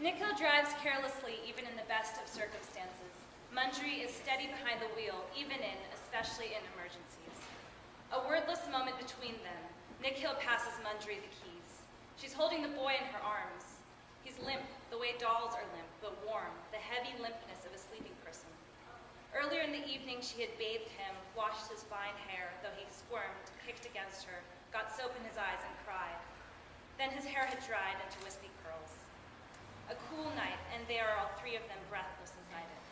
Nikhil drives carelessly even in the best of circumstances. Mundry is steady behind the wheel, even in, especially in emergencies. A wordless moment between them, Nikhil passes Mundry the keys. She's holding the boy in her arms. He's limp, the way dolls are limp, but warm, the heavy limpness of a sleeping person. Earlier in the evening, she had bathed him, washed his fine hair, though he squirmed, kicked against her, got soap in his eyes, and cried. Then his hair had dried into wispy curls. A cool night, and they are all three of them breathless inside it.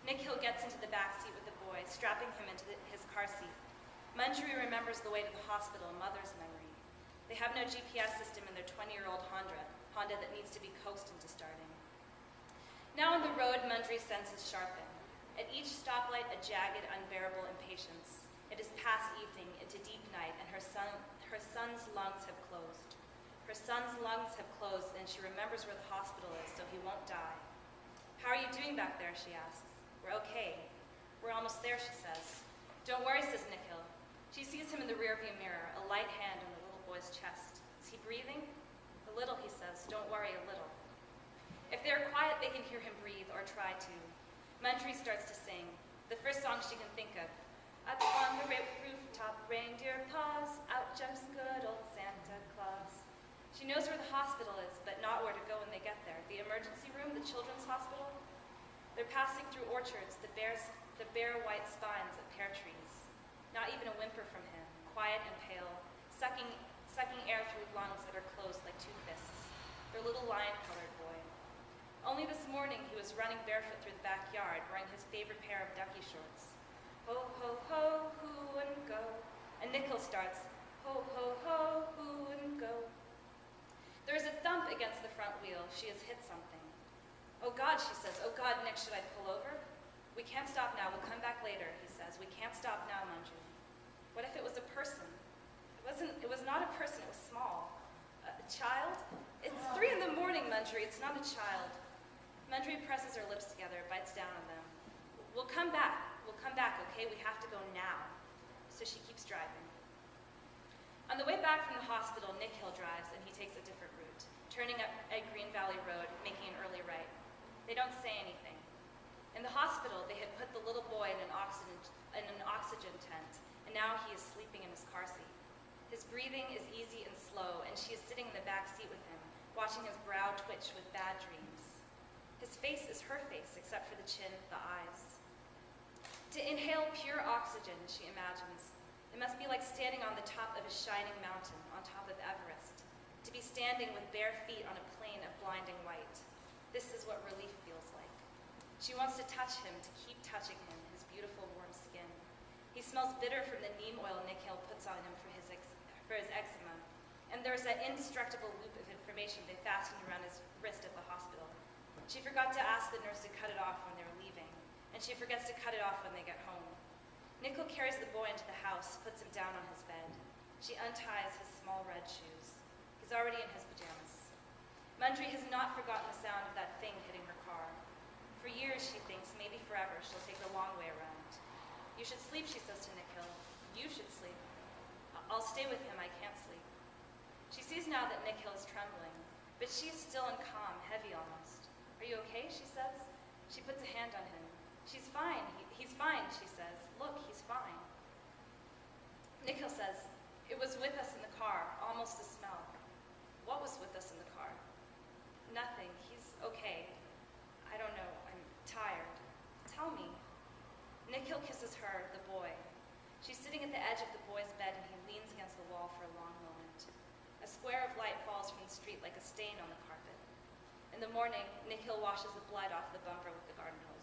Nikhil gets into the back seat with the boy, strapping him into his car seat. Mundry remembers the way to the hospital, mother's memory. They have no GPS system in their 20-year-old Honda that needs to be coaxed into starting. Now on the road, Mundry's senses sharpen. At each stoplight, a jagged, unbearable impatience. It is past evening into deep night, and her son's lungs have closed. Her son's lungs have closed, and she remembers where the hospital is, so he won't die. How are you doing back there, she asks. We're okay. We're almost there, she says. Don't worry, says Nikhil. She sees him in the rearview mirror, a light hand on the little boy's chest. Is he breathing? A little, he says. Don't worry, a little. If they're quiet, they can hear him breathe, or try to. Mundry starts to sing, the first song she can think of. Up on the rooftop, reindeer paws, out jumps good old Santa Claus. She knows where the hospital is, but not where to go when they get there. The emergency room, the children's hospital. They're passing through orchards, the bare white spines of pear trees. Not even a whimper from him, quiet and pale, sucking air through lungs that are closed like two fists. Their little lion-colored boy. Only this morning he was running barefoot through the backyard, wearing his favorite pair of ducky shorts. Ho, ho, ho, who wouldn't go? And Nikhil starts, ho, ho, ho, who wouldn't go? There is a thump against the front wheel. She has hit something. Oh God, she says. Oh God, Nick, should I pull over? We can't stop now. We'll come back later, he says. We can't stop now, Mundry. What if it was a person? It was not a person. It was small. A child? It's 3 in the morning, Mundry. It's not a child. Mundry presses her lips together, bites down on them. We'll come back, okay? We have to go now. So she keeps driving. On the way back from the hospital, Nikhil drives, and he takes a different route, turning up at Green Valley Road, making an early right. They don't say anything. In the hospital, they had put the little boy in an oxygen tent, and now he is sleeping in his car seat. His breathing is easy and slow, and she is sitting in the back seat with him, watching his brow twitch with bad dreams. His face is her face, except for the chin, the eyes. To inhale pure oxygen, she imagines, it must be like standing on the top of a shining mountain, on top of Everest, to be standing with bare feet on a plain of blinding white. This is what relief feels like. She wants to touch him, to keep touching him, his beautiful warm skin. He smells bitter from the neem oil Nikhil puts on him for his eczema, and there's that indestructible loop of information they fastened around his wrist at the hospital. She forgot to ask the nurse to cut it off when they were leaving, and she forgets to cut it off when they get home. Nikhil carries the boy into the house, puts him down on his bed. She unties his small red shoes. He's already in his pajamas. Mundry has not forgotten the sound of that thing hitting her car. For years, she thinks, maybe forever, she'll take the long way around. You should sleep, she says to Nikhil. You should sleep. I'll stay with him, I can't sleep. She sees now that Nikhil is trembling, but she is still and calm, heavy almost. Are you okay, she says. She puts a hand on him. She's fine. He's fine, she says. Look, he's fine. Nikhil says, it was with us in the car, almost a smell. What was with us in the car? Nothing. He's okay. I don't know. I'm tired. Tell me. Nikhil kisses her, the boy. She's sitting at the edge of the boy's bed, and he leans against the wall for a long moment. A square of light falls from the street like a stain on the carpet. In the morning, Nikhil washes the blood off the bumper with the garden hose.